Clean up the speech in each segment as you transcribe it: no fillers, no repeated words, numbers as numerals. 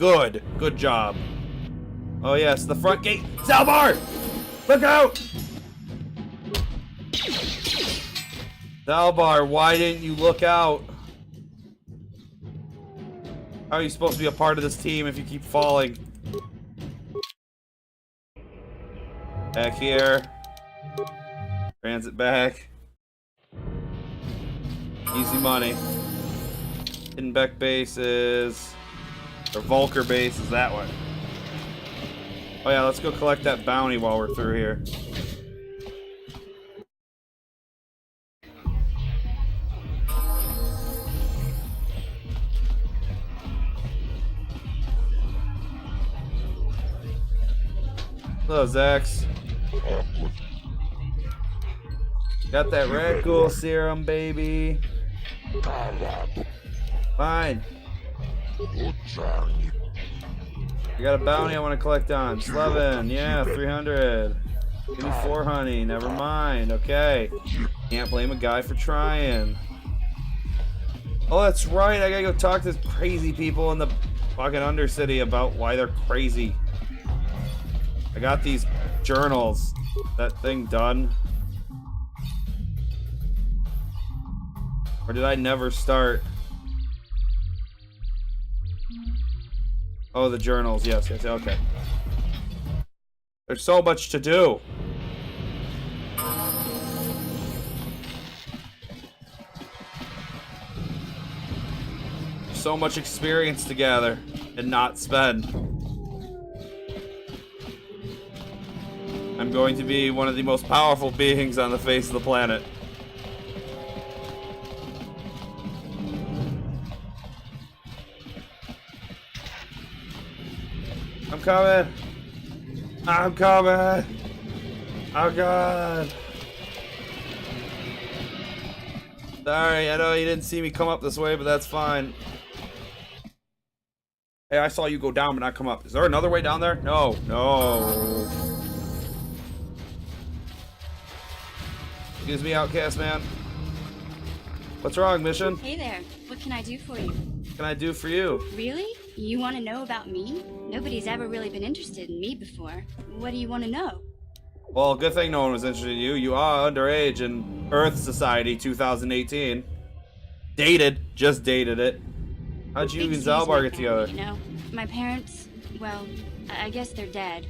Good. Good job. Oh yes, the front gate. Zalbar! Look out! Zalbar, why didn't you look out? How are you supposed to be a part of this team if you keep falling? Back here. Transit back. Easy money. Hiddenbeck base is... Or Volker base is that one. Oh yeah, let's go collect that bounty while we're through here. Hello, Zax. Got that red ghoul serum, baby. Fine. I got a bounty I want to collect on. Slevin, yeah, 300. Give me 4 honey. Never mind. Okay. Can't blame a guy for trying. Oh, that's right. I gotta go talk to crazy people in the fucking Undercity about why they're crazy. I got these journals. That thing done? Or did I never start? Oh, the journals. Yes, yes, okay. There's so much to do. So much experience to gather and not spend. I'm going to be one of the most powerful beings on the face of the planet. I'm coming. I'm coming. Oh god. Sorry, I know you didn't see me come up this way, but that's fine. Hey, I saw you go down but not come up. Is there another way down there? No, no. Excuse me, Outcast man. What's wrong, mission? Hey there. What can I do for you? What can I do for you? Really? You want to know about me? Nobody's ever really been interested in me before. What do you want to know? Well, good thing no one was interested in you. You are underage in Earth Society 2018. Dated. Just dated it. How'd you and Zalbar get together? You know, my parents, well, I guess they're dead.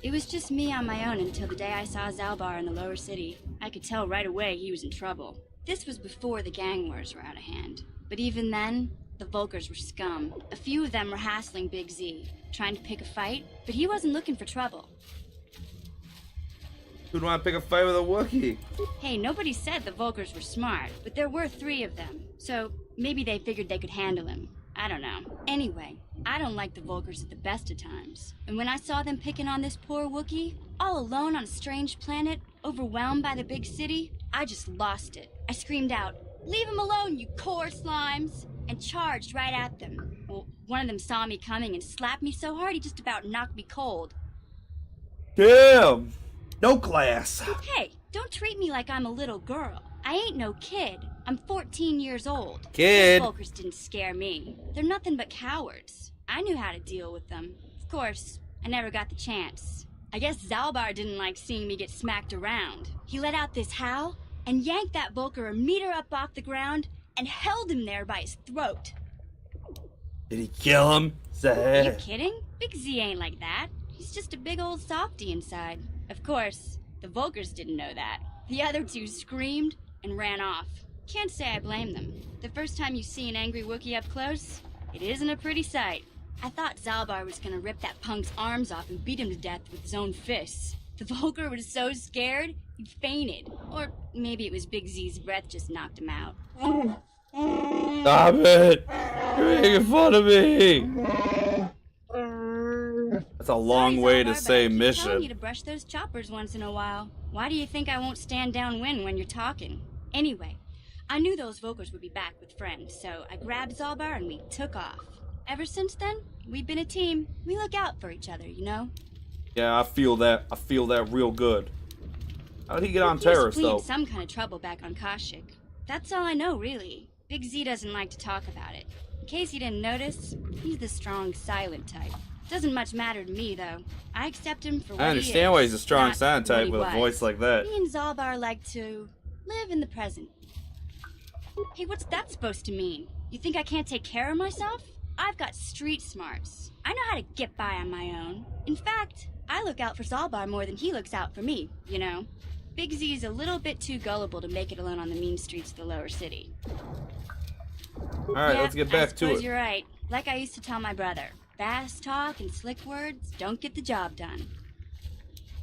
It was just me on my own until the day I saw Zalbar in the lower city. I could tell right away he was in trouble. This was before the gang wars were out of hand. But even then, the Volkers were scum. A few of them were hassling Big Z, trying to pick a fight, but he wasn't looking for trouble. Who'd want to pick a fight with a Wookiee? Hey, nobody said the Volkers were smart, but there were 3 of them, so maybe they figured they could handle him. I don't know. Anyway, I don't like the Volkers at the best of times. And when I saw them picking on this poor Wookiee, all alone on a strange planet, overwhelmed by the big city, I just lost it. I screamed out, "Leave him alone, you core slimes!" and charged right at them. Well, one of them saw me coming and slapped me so hard he just about knocked me cold. Damn! No class! Hey, don't treat me like I'm a little girl. I ain't no kid. I'm 14 years old. Kid? The Volkers didn't scare me. They're nothing but cowards. I knew how to deal with them. Of course, I never got the chance. I guess Zalbar didn't like seeing me get smacked around. He let out this howl and yanked that Volker a meter up off the ground and held him there by his throat. Did he kill him? Are you kidding? Big Z ain't like that. He's just a big old softy inside. Of course, the Volkers didn't know that. The other 2 screamed and ran off. Can't say I blame them. The first time you see an angry Wookiee up close, it isn't a pretty sight. I thought Zalbar was gonna rip that punk's arms off and beat him to death with his own fists. The Volker was so scared, he fainted. Or maybe it was Big Z's breath just knocked him out. Stop it! You're making fun of me! That's a long way to say I keep mission. telling you to brush those choppers once in a while. Why do you think I won't stand downwind when you're talking? Anyway, I knew those Volkers would be back with friends, so I grabbed Zalbar and we took off. Ever since then, we've been a team. We look out for each other, you know? Yeah, I feel that. I feel that real good. How'd he get on terrorists, though? Some kind of trouble back on Kashyyyk. That's all I know, really. Big Z doesn't like to talk about it. case you didn't notice, he's the strong, silent type. Doesn't much matter to me, though. I accept him for what I understand why he's a strong, not silent what type he with a was. voice like that. Me and Zalbar like to live in the present. Hey, what's that supposed to mean? You think I can't take care of myself? I've got street smarts. I know how to get by on my own. In fact, I look out for Zalbar more than he looks out for me, you know? Big Z's a little bit too gullible to make it alone on the mean streets of the lower city. Alright, Yeah, let's get back I to suppose it. You're right. Like I used to tell my brother, fast talk and slick words don't get the job done.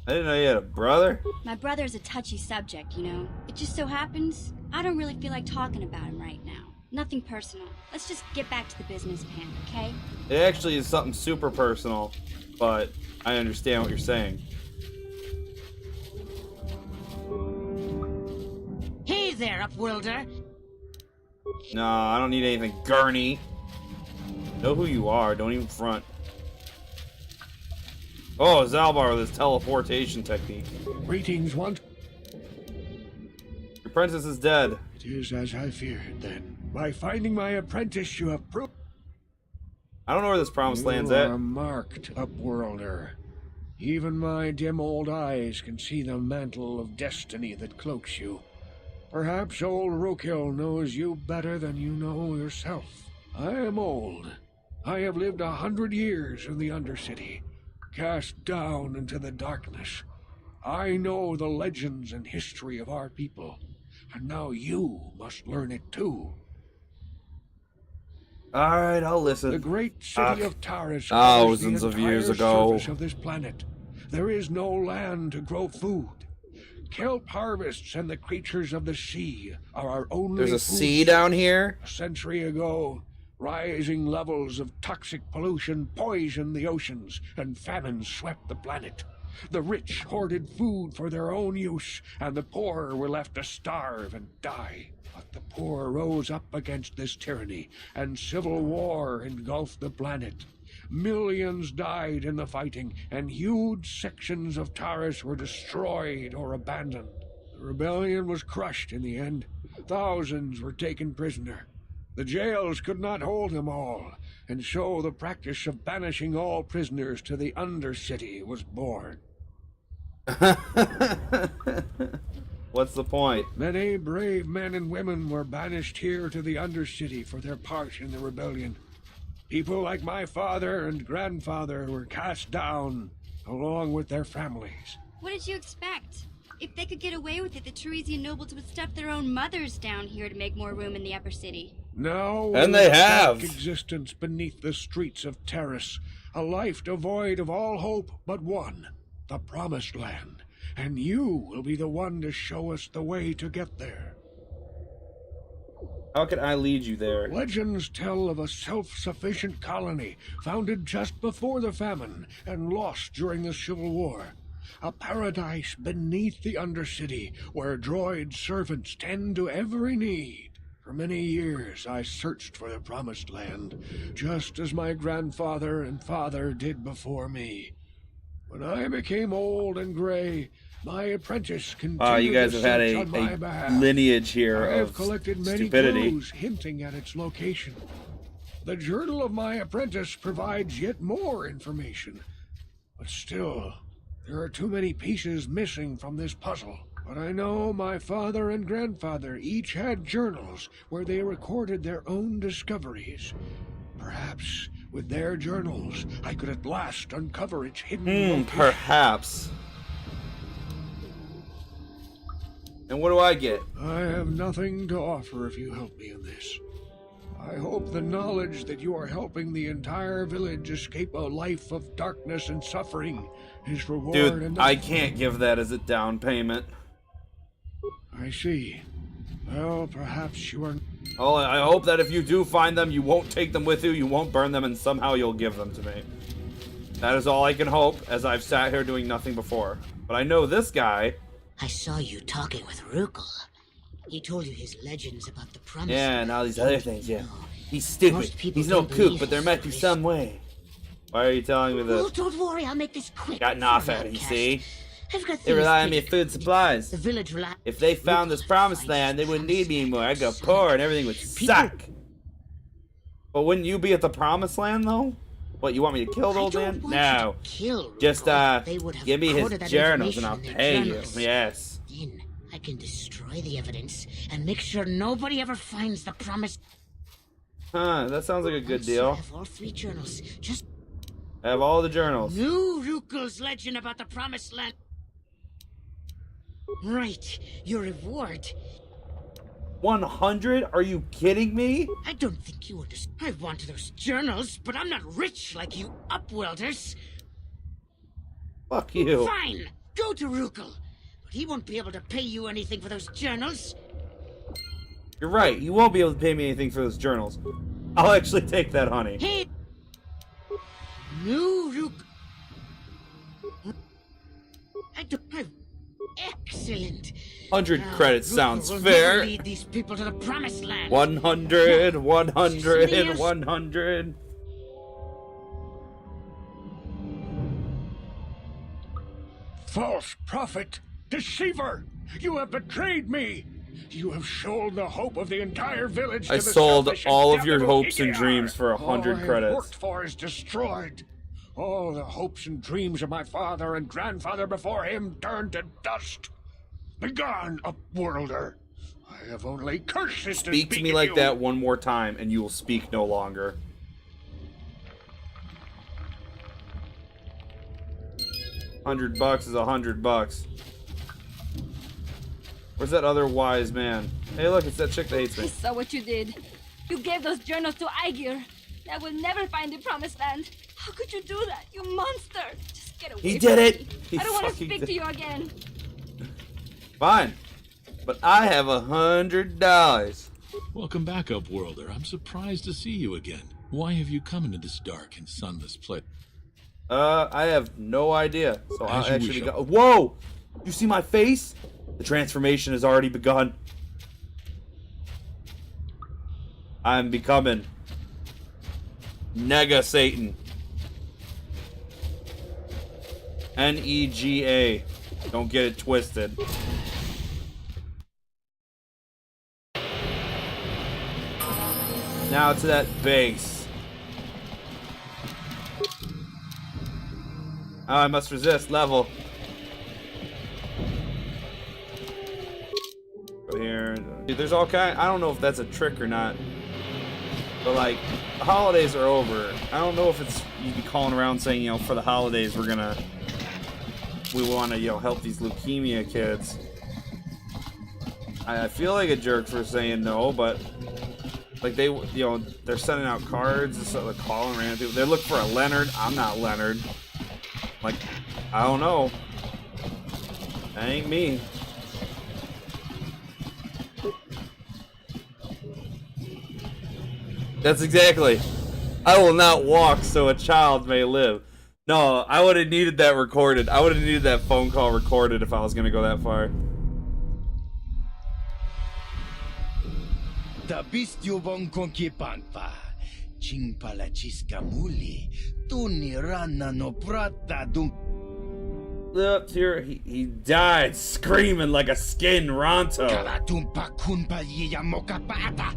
I didn't know you had a brother. My brother's a touchy subject, you know. It just so happens I don't really feel like talking about him right now. Nothing personal. Let's just get back to the business plan, okay? It actually is something super personal, but I understand what you're saying. Hey there, Upworlder. No, I don't need anything, Gurney. Know who you are, don't even front. Oh, Zalbar with his teleportation technique. Greetings, one. Your princess is dead. It is as I feared, then. By finding my apprentice, you have proved I don't know where this promised land's you at. are marked, Upworlder. Even my dim old eyes can see the mantle of destiny that cloaks you. Perhaps old Rookhill knows you better than you know yourself. I am old. I have lived 100 years in the Undercity, cast down into the darkness. I know the legends and history of our people, and now you must learn it too. Alright, I'll listen. The great city of Taris thousands covers the of years entire ago. surface of this planet. There is no land to grow food. Kelp harvests and the creatures of the sea are our only There's a food sea source. down here? A century ago, rising levels of toxic pollution poisoned the oceans, and famine swept the planet. The rich hoarded food for their own use, and the poor were left to starve and die. But the poor rose up against this tyranny, and civil war engulfed the planet. Millions died in the fighting, and huge sections of Taris were destroyed or abandoned. The rebellion was crushed in the end. Thousands were taken prisoner. The jails could not hold them all, and so the practice of banishing all prisoners to the Undercity was born. What's the point? Many brave men and women were banished here to the Undercity for their part in the rebellion. People like my father and grandfather were cast down, along with their families. What did you expect? If they could get away with it, the Teresian nobles would stuff their own mothers down here to make more room in the upper city. Now, And we they live a have. dark existence beneath the streets of Taris, a life devoid of all hope but one, the Promised Land. And you will be the one to show us the way to get there. How can I lead you there? Legends tell of a self-sufficient colony founded just before the famine and lost during the Civil War. A paradise beneath the Undercity where droid servants tend to every need. For many years I searched for the Promised Land, just as my grandfather and father did before me. When I became old and gray, my apprentice continued Wow, you guys to have had search a on my behalf. lineage here I have of collected many stupidity. clues hinting at its location. The journal of my apprentice provides yet more information. But still, there are too many pieces missing from this puzzle. But I know my father and grandfather each had journals where they recorded their own discoveries. Perhaps with their journals, I could at last uncover its hidden location. Perhaps. And what do I get? I have nothing to offer if you help me in this. I hope the knowledge that you are helping the entire village escape a life of darkness and suffering is reward Dude, enough. I can't give that as a down payment. I see. Well, perhaps you are... Oh, I hope that if you do find them, you won't take them with you, you won't burn them, and somehow you'll give them to me. That is all I can hope, as I've sat here doing nothing before. But I know this guy... I saw you talking with Rukel. He told you his legends about the promise. Yeah, and all these other things, yeah. No. He's stupid. Most people He's no don't kook, believe but there his might be stories. some way. Why are you telling me Well, this? don't worry, I'll make this quick. Got an for off the at him, you outcast. see? I've got They things rely on me figured. for food supplies. The village rely. If they found this promised land, they wouldn't need me anymore. I'd go poor and everything would suck. But wouldn't you be at the promised land, though? What, you want me to kill the old man? No. Just, give me his journals and I'll pay you. Yes. Then I can destroy the evidence and make sure nobody ever finds the promised. Huh, that sounds like a good deal. I have all 3 journals. Just I have all the journals. New Rukel's legend about the promised land. Right, your reward. 100? Are you kidding me? I don't think you understand. I want those journals, but I'm not rich like you Awkweerders. Fuck you. Fine, go to Rukel. But he won't be able to pay you anything for those journals. You're right. You won't be able to pay me anything for those journals. I'll actually take that, honey. Hey, New Rukel. I don't have. Excellent. 100 Now, credits Rukel sounds will fair. never lead these people to the promised land. 100, 100, Serious? 100. False prophet! Deceiver! You have betrayed me! You have sold the hope of the entire village I to the sold selfish all and of your devil hopes and Ikiar. dreams for 100 All I credits. worked for is destroyed. All the hopes and dreams of my father and grandfather before him turned to dust. Begone, Upworlder! I have only curses to Speak to me at like you. that one more time, and you will speak no longer. $100 is $100. Where's that other wise man? Hey, look, it's that chick that hates I me. saw what you did. You gave those journals to Aegir. I will never find the promised land. How could you do that, you monster? Just get away He from did it! me. He I don't want to fucking speak did- to you again. Fine. But I have $100. Welcome back, Upworlder. I'm surprised to see you again. Why have you come into this dark and sunless place? I have no idea. So I'll As you actually wish. go. Whoa! You see my face? The transformation has already begun. I'm becoming Nega Satan. N-E-G-A. Don't get it twisted. Now to that base. Oh, I must resist. Level. Go here. Dude, there's all kind. I don't know if that's a trick or not. But like, the holidays are over. I don't know if it's you'd be calling around saying, you know, for the holidays we want to, you know, help these leukemia kids. I feel like a jerk for saying no, but like they, you know, they're sending out cards and stuff, like calling random people. They're looking for a Leonard. I'm not Leonard. Like, I don't know. That ain't me. That's exactly. I will not walk so a child may live. No, I would have needed that recorded. I would have needed that phone call recorded if I was gonna go that far. Tabistyo bong konkipangpa. Chingpala chiskamuli. Tunirana no prata dung. Up here, he died screaming like a skinned Ronto. Kalatumpa kunpa yiya mokapata.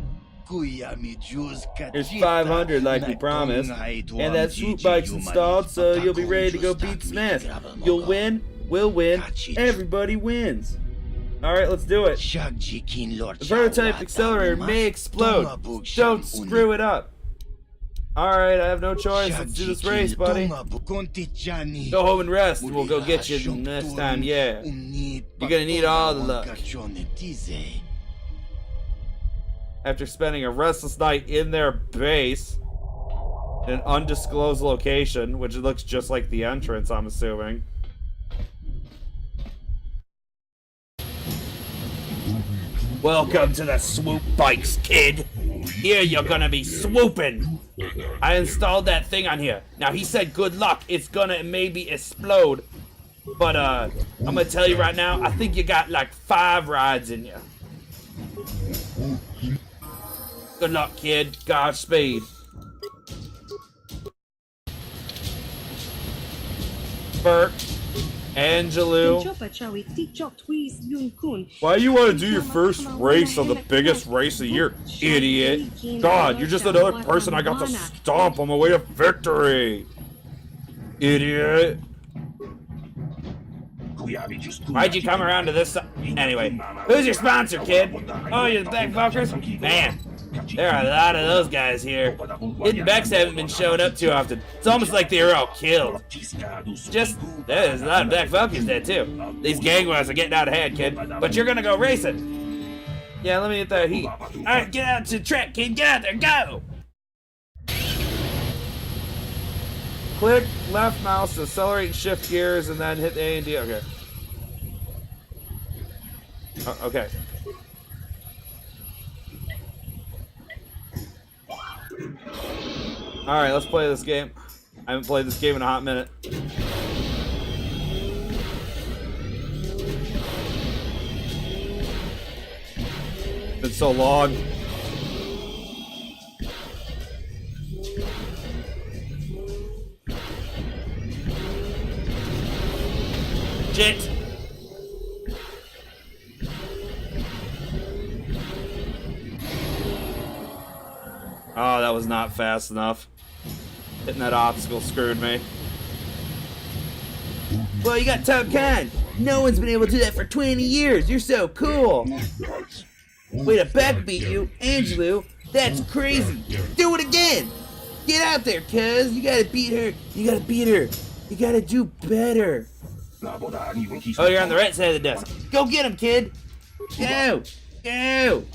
Kuya mi Diyos Here's kachita. 500 like we promised. And that swoop bike's installed, so you'll be ready to go beat Smith. You'll win, we'll win, everybody wins. Alright, let's do it. The prototype accelerator may explode. Don't screw it up. Alright, I have no choice. Let's do this race, buddy. Go home and rest, and we'll go get you next time, yeah. You're gonna need all the luck. After spending a restless night in their base, in an undisclosed location, which looks just like the entrance, I'm assuming. Welcome to the swoop bikes, kid. Here you're gonna be swooping. I installed that thing on here. Now he said good luck, it's gonna maybe explode. But I'm gonna tell you right now, I think you got like 5 rides in you. Good luck, kid. Godspeed. Bert Angelou. Why you want to do your first race on the biggest race of the year, idiot? God, you're just another person I got to stomp on my way to victory. Idiot. Why'd you come around to this side? Anyway, who's your sponsor, kid? Oh, you're the Black Vulkers? Man, there are a lot of those guys here. Hidden Becks haven't been showing up too often. It's almost like they were all killed. There's a lot of Black Vulkers there too. These gang wars are getting out of hand, kid. But you're gonna go racing. Yeah, let me get that heat. Alright, get out to the track, kid. Get out there, go! Click left mouse to accelerate and shift gears, and then hit the A and D. Okay. Okay. Alright, let's play this game. I haven't played this game in a hot minute. It's so long. Shit. Oh, that was not fast enough. Hitting that obstacle screwed me. Well, you got top kind. No one's been able to do that for 20 years. You're so cool. Way to backbeat you, Angelou. That's crazy. Do it again. Get out there, cuz. You gotta beat her. You gotta beat her. You gotta do better. Oh, you're on the right side of the desk. Go get him, kid. Go. Go.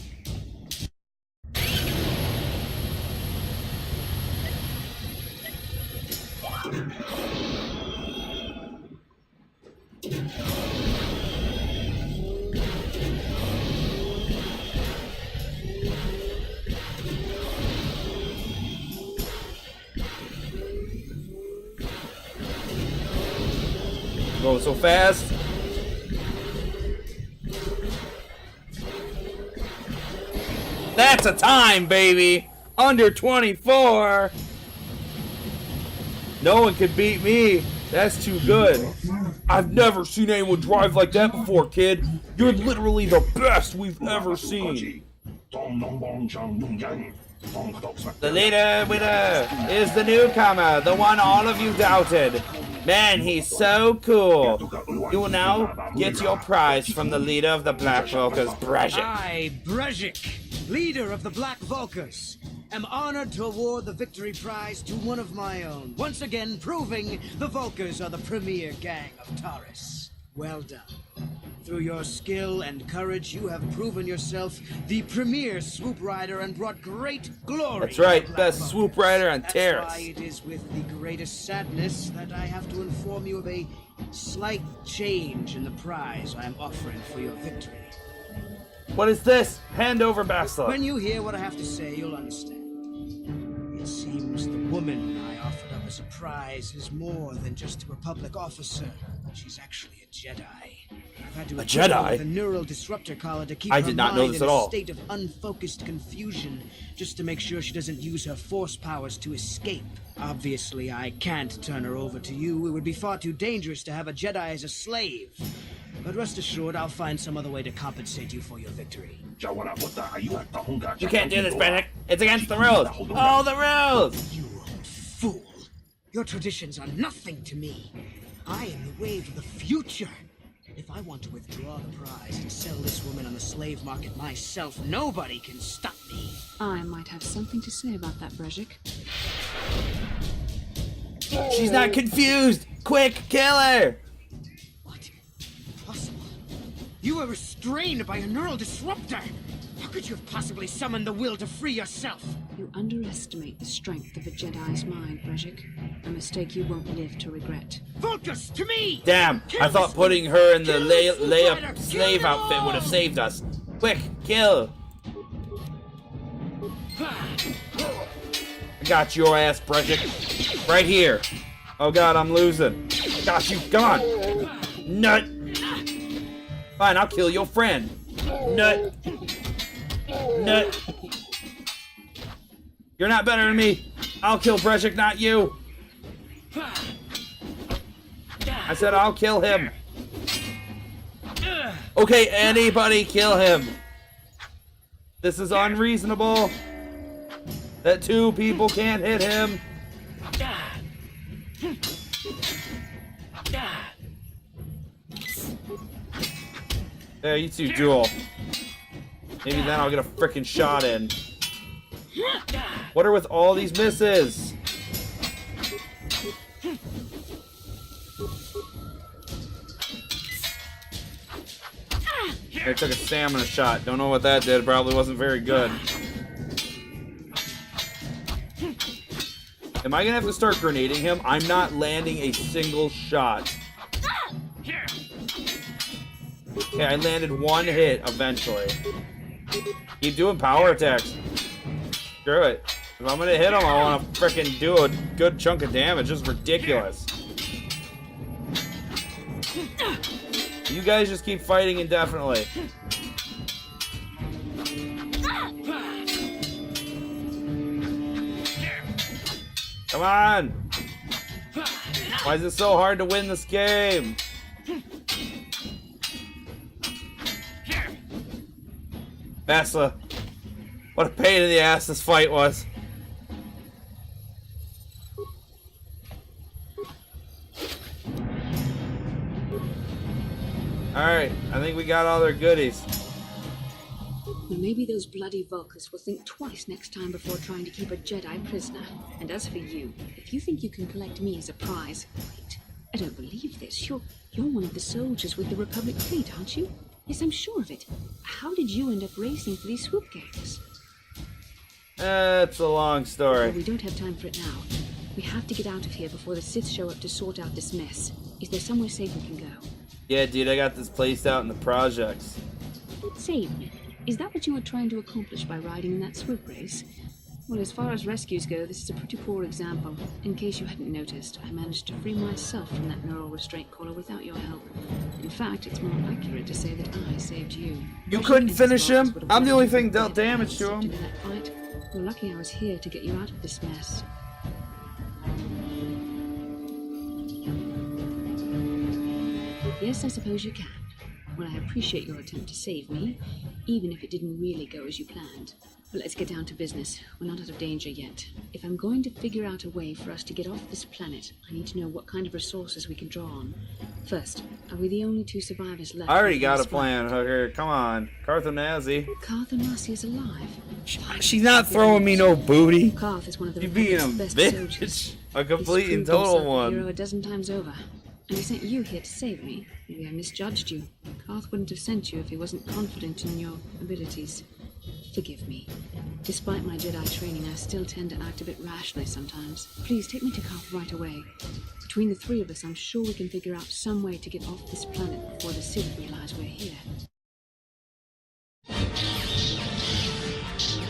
Going so fast. That's a time, baby. Under 24. No one can beat me. That's too good. I've never seen anyone drive like that before, kid. You're literally the best we've ever seen. The winner is the newcomer, the one all of you doubted. Man, he's so cool. You will now get your prize from the leader of the Black Vulkers, Brezhik. I, Brezhik, leader of the Black Vulkers, am honored to award the victory prize to one of my own, once again proving the Vulkers are the premier gang of Taurus. Well done. Through your skill and courage, you have proven yourself the premier swoop rider and brought great glory. That's right, best swoop rider on Terrace. That's why it is with the greatest sadness that I have to inform you of a slight change in the prize I am offering for your victory. What is this? Hand over Bastila. When you hear what I have to say, you'll understand. It seems the woman I offered up as a prize is more than just a Republic officer. She's actually a Jedi. I've had to A Jedi? with a neural disruptor collar to keep I her did not know mind this in at a all. state of unfocused confusion, just to make sure she doesn't use her force powers to escape. Obviously, I can't turn her over to you. It would be far too dangerous to have a Jedi as a slave. But rest assured, I'll find some other way to compensate you for your victory. You can't do this, Brezhik. It's against the rules. All the rules! You old fool! Your traditions are nothing to me. I am the wave of the future. If I want to withdraw the prize and sell this woman on the slave market myself, nobody can stop me. I might have something to say about that, Brezhik. She's not confused! Quick, kill her! What? Impossible. You were restrained by a neural disruptor. How could you have possibly summoned the will to free yourself? You underestimate the strength of a Jedi's mind, Brezhik. A mistake you won't live to regret. Vulkars, to me! Damn, Kill I thought this putting woman. her in the Kill this swoop layup rider. slave Kill them outfit would have all. saved us. Quick, kill! I got your ass, Brezhik. Right here. Oh god, I'm losing. Got you, come on! Nut! Fine, I'll kill your friend. Nut! Nut! You're not better than me. I'll kill Brezhik, not you. I said I'll kill him. Okay, anybody kill him. This is unreasonable. That 2 people can't hit him. There, you 2 duel. Maybe then I'll get a frickin' shot in. What are with all these misses? I took a stamina shot. Don't know what that did. Probably wasn't very good. Am I gonna have to start grenading him? I'm not landing a single shot. Okay, I landed 1 hit eventually. Keep doing power attacks. Screw it. If I'm gonna hit him, I wanna frickin' do a good chunk of damage. It's ridiculous. You guys just keep fighting indefinitely. Come on! Why is it so hard to win this game? Bassa. What a pain in the ass this fight was. Alright, I think we got all their goodies. Well, maybe those bloody Vulkars will think twice next time before trying to keep a Jedi prisoner. And as for you, if you think you can collect me as a prize... Wait, I don't believe this. You're one of the soldiers with the Republic fleet, aren't you? Yes, I'm sure of it. How did you end up racing for these swoop gangs? It's a long story. Well, we don't have time for it now. We have to get out of here before the Sith show up to sort out this mess. Is there somewhere safe we can go? Yeah, dude, I got this placed out in the projects. Save me. Is that what you were trying to accomplish by riding in that swoop race? Well, as far as rescues go, this is a pretty poor example. In case you hadn't noticed, I managed to free myself from that neural restraint collar without your help. In fact, it's more accurate to say that I saved you. You couldn't finish him? I'm the only thing dealt damage to him. That fight. You're lucky I was here to get you out of this mess. Yes, I suppose you can. Well, I appreciate your attempt to save me, even if it didn't really go as you planned. But let's get down to business. We're not out of danger yet. If I'm going to figure out a way for us to get off this planet, I need to know what kind of resources we can draw on. First, are we the only 2 survivors left? I already got a plan, Hooker. Come on. Carth Onasi. Carth Onasi is alive. She's not throwing me no booty. Carth is one of the She's being a best bitch. soldiers. A complete He's and proved total himself a one. hero a dozen times over. And he sent you here to save me. Maybe I misjudged you. Carth wouldn't have sent you if he wasn't confident in your abilities. Forgive me. Despite my Jedi training, I still tend to act a bit rashly sometimes. Please take me to Carth right away. Between the 3 of us, I'm sure we can figure out some way to get off this planet before the Sith realize we're here.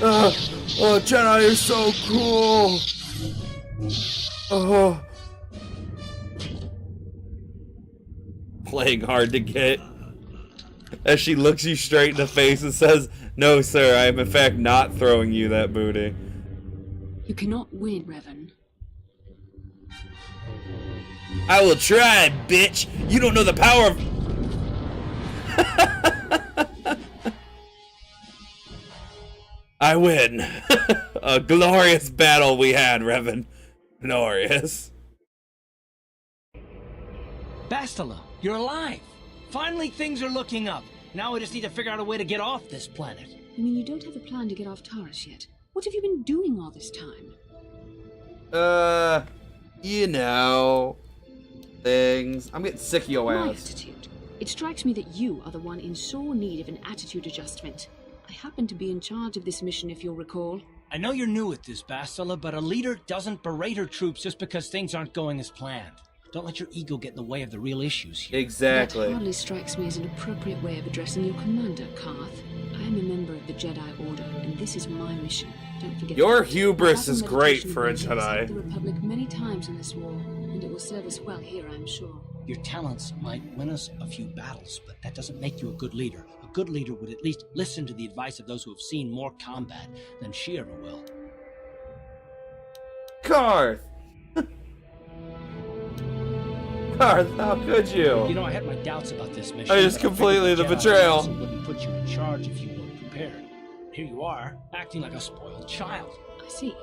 Oh, Jedi are so cool. Oh. Playing hard to get. As she looks you straight in the face and says, "No, sir, I am in fact not throwing you that booty." You cannot win, Revan. I will try, bitch. You don't know the power of... I win. A glorious battle we had, Revan. Glorious. Bastila, you're alive. Finally, things are looking up. Now we just need to figure out a way to get off this planet. You mean you don't have a plan to get off Taurus yet? What have you been doing all this time? You know, things. I'm getting sick of your My ass. attitude. It strikes me that you are the one in sore need of an attitude adjustment. I happen to be in charge of this mission, if you'll recall. I know you're new at this, Bastila, but a leader doesn't berate her troops just because things aren't going as planned. Don't let your ego get in the way of the real issues here. Exactly. That hardly strikes me as an appropriate way of addressing your commander, Carth. I am a member of the Jedi Order, and this is my mission. Don't forget Your that. hubris is Travel great meditation for a will save Jedi. the Republic many times in this war, and it will serve us well here, I'm sure. Your talents might win us a few battles, but that doesn't make you a good leader. A good leader would at least listen to the advice of those who have seen more combat than she ever will. Carth! Garth, how could you? You know, I had my doubts about this mission. I just but completely figured the Jedi betrayal. Council wouldn't put you in charge if you weren't prepared. Here you are, acting like a spoiled child. I see.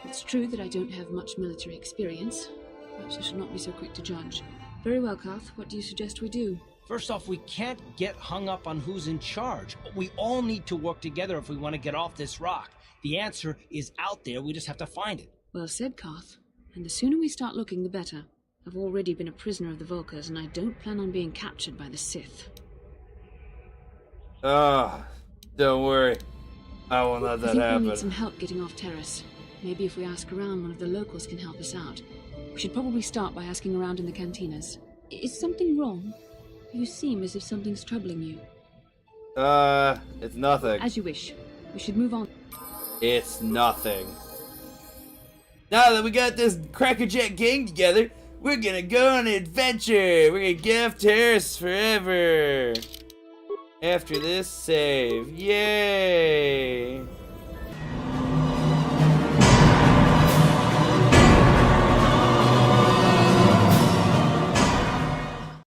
It's true that I don't have much military experience. Perhaps I should not be so quick to judge. Very well, Karth. What do you suggest we do? First off, we can't get hung up on who's in charge. We all need to work together if we want to get off this rock. The answer is out there. We just have to find it. Well said, Karth. And the sooner we start looking, the better. I've already been a prisoner of the Volkers, and I don't plan on being captured by the Sith. Ah, don't worry. I won't let I that think we'll happen. need some help getting off Terrace. Maybe if we ask around, one of the locals can help us out. We should probably start by asking around in the cantinas. Is something wrong? You seem as if something's troubling you. It's nothing. As you wish. We should move on. It's nothing. Now that we got this crackerjack gang together, we're gonna go on an adventure. We're gonna get off Terrace forever. After this save, yay!